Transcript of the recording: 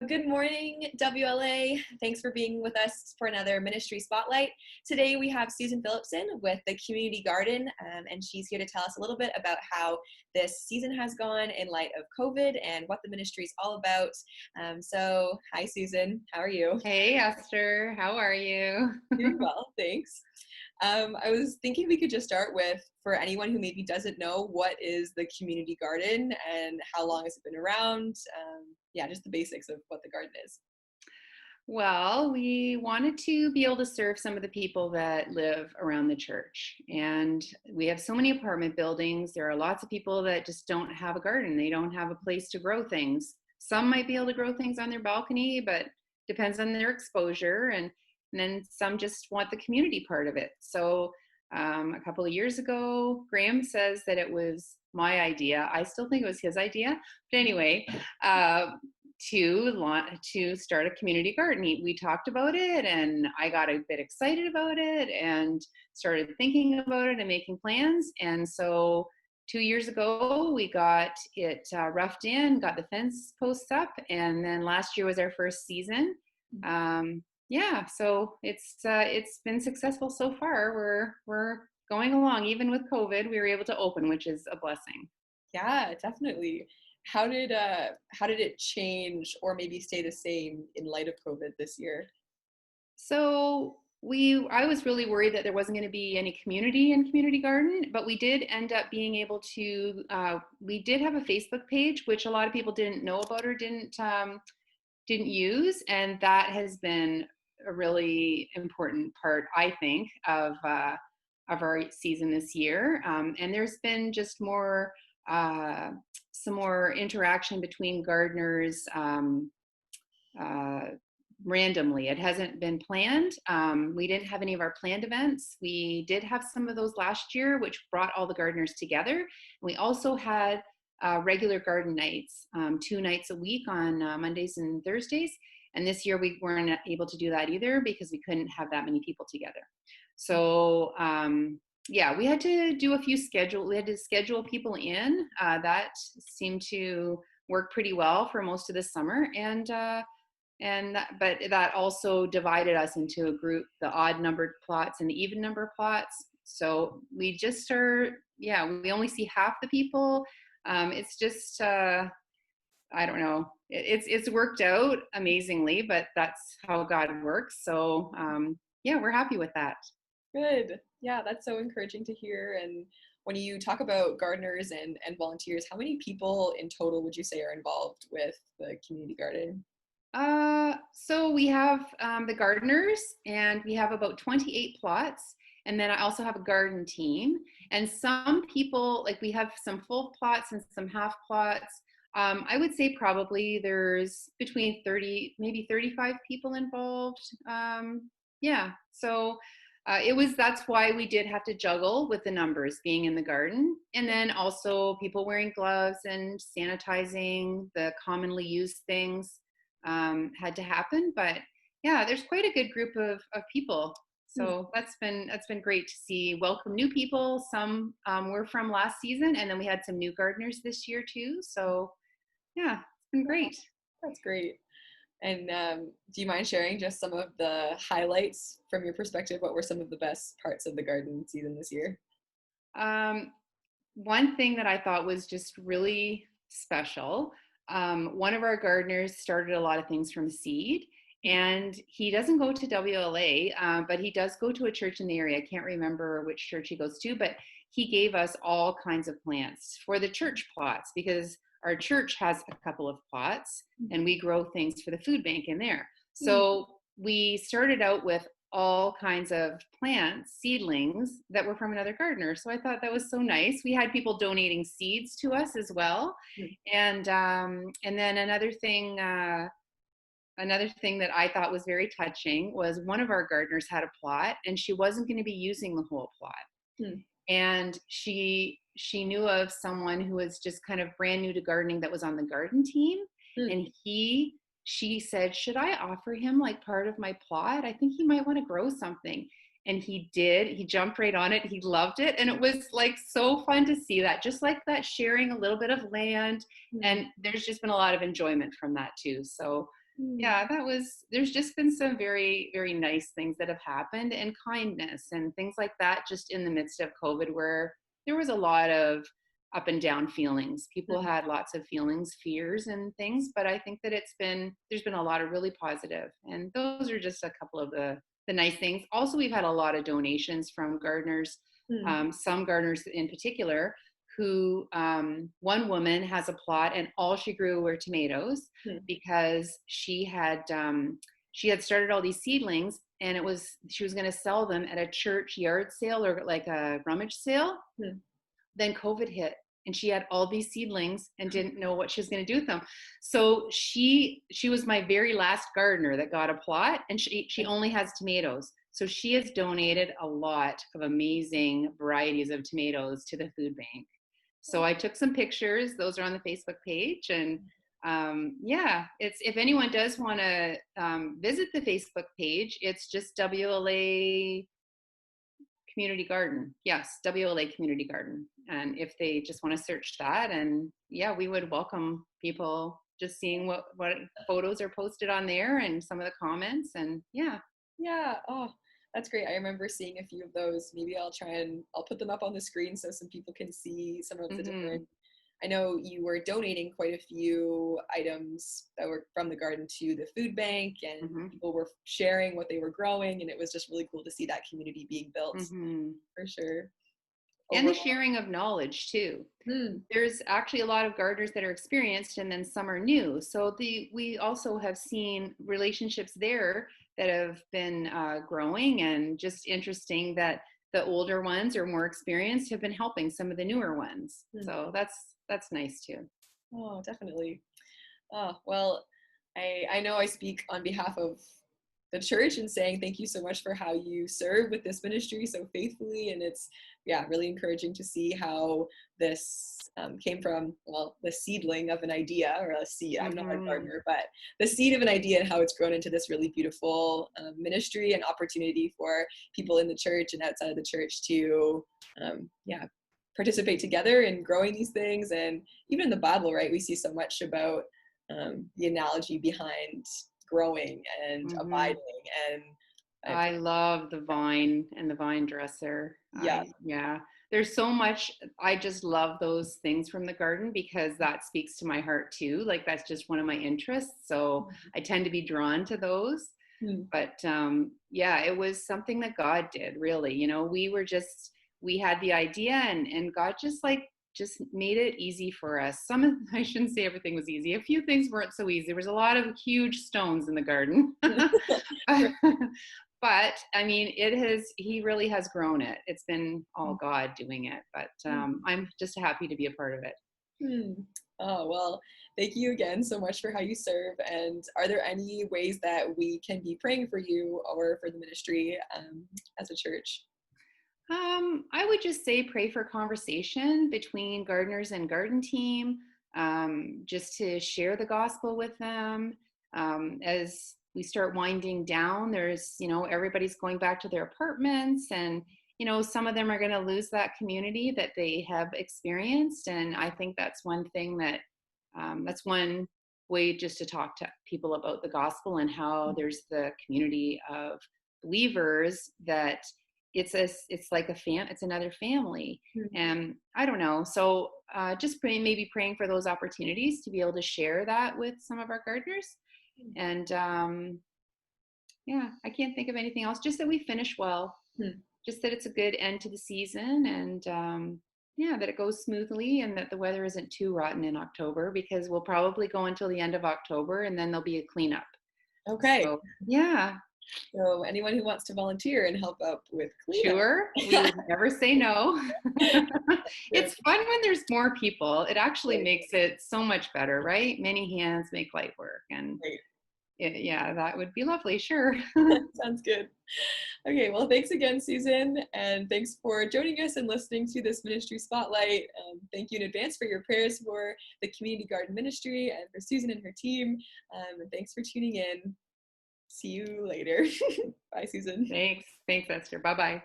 Good morning, WLA. Thanks for being with us for another Ministry Spotlight. Today we have Susan Phillipson with the Community Garden, and she's here to tell us a little bit about how this season has gone in light of COVID and what the ministry is all about. Hi, Susan. How are you? Hey Esther, how are you? Doing well, thanks. I was thinking we could just start with, for anyone who maybe doesn't know, what is the Community Garden and how long has it been around? Just the basics of what the garden is. Well, we wanted to be able to serve some of the people that live around the church. And we have so many apartment buildings. There are lots of people that just don't have a garden. They don't have a place to grow things. Some might be able to grow things on their balcony, but depends on their exposure. And then some just want the community part of it. So a couple of years ago, Graham says that it was my idea. I still think it was his idea. But anyway, to start a community garden. We talked about it and I got a bit excited about it and started thinking about it and making plans. And so 2 years ago, we got it roughed in, got the fence posts up, and then last year was our first season. So it's been successful so far. We're going along. Even with COVID, we were able to open, which is a blessing. Yeah, definitely. How did it change or maybe stay the same in light of COVID this year? So I was really worried that there wasn't going to be any community in Community Garden, but we did end up being able to. We did have a Facebook page, which a lot of people didn't know about or didn't use, and that has been a really important part, I think, of our season this year. And there's been just some more interaction between gardeners randomly. It hasn't been planned. We didn't have any of our planned events. We did have some of those last year, which brought all the gardeners together. We also had regular garden nights, 2 nights a week on Mondays and Thursdays. And this year we weren't able to do that either because we couldn't have that many people together. So we had to do we had to schedule people in. That seemed to work pretty well for most of the summer. But that also divided us into a group, the odd numbered plots and the even number plots. So we we only see half the people. It's just, I don't know. It's worked out amazingly, but that's how God works. So we're happy with that. Good. Yeah, that's so encouraging to hear. And when you talk about gardeners and volunteers, how many people in total would you say are involved with the community garden? So we have the gardeners, and we have about 28 plots. And then I also have a garden team. And some people, like we have some full plots and some half plots. I would say probably there's between 30, maybe 35 people involved. So that's why we did have to juggle with the numbers being in the garden. And then also people wearing gloves and sanitizing the commonly used things had to happen. But yeah, there's quite a good group of people. So that's been great to see. Welcome new people. Some were from last season, and then we had some new gardeners this year too. So yeah, it's been great. That's great. And do you mind sharing just some of the highlights from your perspective? What were some of the best parts of the garden season this year? One thing that I thought was just really special, one of our gardeners started a lot of things from seed, and he doesn't go to WLA, but he does go to a church in the area. I can't remember which church he goes to, but he gave us all kinds of plants for the church plots because our church has a couple of plots and we grow things for the food bank in there. So we started out with all kinds of plants, seedlings that were from another gardener. So I thought that was so nice. We had people donating seeds to us as well. And then another thing that I thought was very touching was one of our gardeners had a plot and she wasn't going to be using the whole plot. And she knew of someone who was just kind of brand new to gardening that was on the garden team. And she said, should I offer him like part of my plot? I think he might want to grow something. And he did. He jumped right on it. He loved it. And it was like so fun to see that, just like that, sharing a little bit of land. And there's just been a lot of enjoyment from that too. So Yeah, there's just been some very, very nice things that have happened, and kindness and things like that, just in the midst of COVID, where there was a lot of up and down feelings. People Mm. had lots of feelings, fears, and things, but I think that there's been a lot of really positive, and those are just a couple of the nice things. Also, we've had a lot of donations from gardeners, Mm. some gardeners in particular, who one woman has a plot and all she grew were tomatoes Mm. because she had started all these seedlings, and she was going to sell them at a church yard sale or like a rummage sale. Mm. Then COVID hit, and she had all these seedlings and didn't know what she was going to do with them. So she was my very last gardener that got a plot, and she only has tomatoes. So she has donated a lot of amazing varieties of tomatoes to the food bank. So I took some pictures. Those are on the Facebook page. And yeah, it's, if anyone does want to visit the Facebook page, it's just WLA Community Garden. Yes, WLA Community Garden. And if they just want to search that, and yeah, we would welcome people just seeing what photos are posted on there and some of the comments. And yeah. Yeah. Oh, that's great. I remember seeing a few of those. Maybe I'll put them up on the screen so some people can see some of the different. I know you were donating quite a few items that were from the garden to the food bank, and people were sharing what they were growing, and it was just really cool to see that community being built, for sure. And the sharing of knowledge too. There's actually a lot of gardeners that are experienced, and then some are new. So we also have seen relationships there that have been growing, and just interesting that the older ones or more experienced have been helping some of the newer ones. So that's nice too. Oh, definitely. Oh, well, I know I speak on behalf of the church in saying thank you so much for how you serve with this ministry so faithfully. And it's, yeah, really encouraging to see how this came from, well, the seedling of an idea, or a seed. I'm not a gardener, but the seed of an idea, and how it's grown into this really beautiful ministry and opportunity for people in the church and outside of the church to, yeah, participate together in growing these things. And even in the Bible, right, we see so much about the analogy behind growing and abiding. And I love the vine and the vine dresser. Yeah. Yeah, there's so much. I just love those things from the garden because that speaks to my heart too. Like, that's just one of my interests. So I tend to be drawn to those. But yeah, it was something that God did, really. You know, we had the idea, and God just made it easy for us. I shouldn't say everything was easy. A few things weren't so easy. There was a lot of huge stones in the garden. But I mean, he really has grown it. It's been all God doing it, but I'm just happy to be a part of it. Oh, well, thank you again so much for how you serve. And are there any ways that we can be praying for you or for the ministry as a church? I would just say pray for conversation between gardeners and garden team, just to share the gospel with them. As we start winding down, there's, everybody's going back to their apartments, and, some of them are going to lose that community that they have experienced. And I think that's one thing that's one way just to talk to people about the gospel, and how there's the community of believers that it's like it's another family. And I don't know. So just maybe praying for those opportunities to be able to share that with some of our gardeners. And yeah, I can't think of anything else. Just that we finish well, just that it's a good end to the season, and yeah, that it goes smoothly, and that the weather isn't too rotten in October, because we'll probably go until the end of October, and then there'll be a cleanup. Okay. So, yeah. So anyone who wants to volunteer and help out with cleanup. Sure, we would never say no. It's fun when there's more people. It actually makes it so much better, right? Many hands make light work, and yeah, that would be lovely. Sure. Sounds good. Okay, well, thanks again, Susan, and thanks for joining us and listening to this ministry spotlight. Thank you in advance for your prayers for the Community Garden Ministry and for Susan and her team, and thanks for tuning in. See you later. Bye, Susan. Thanks, Esther. Bye-bye.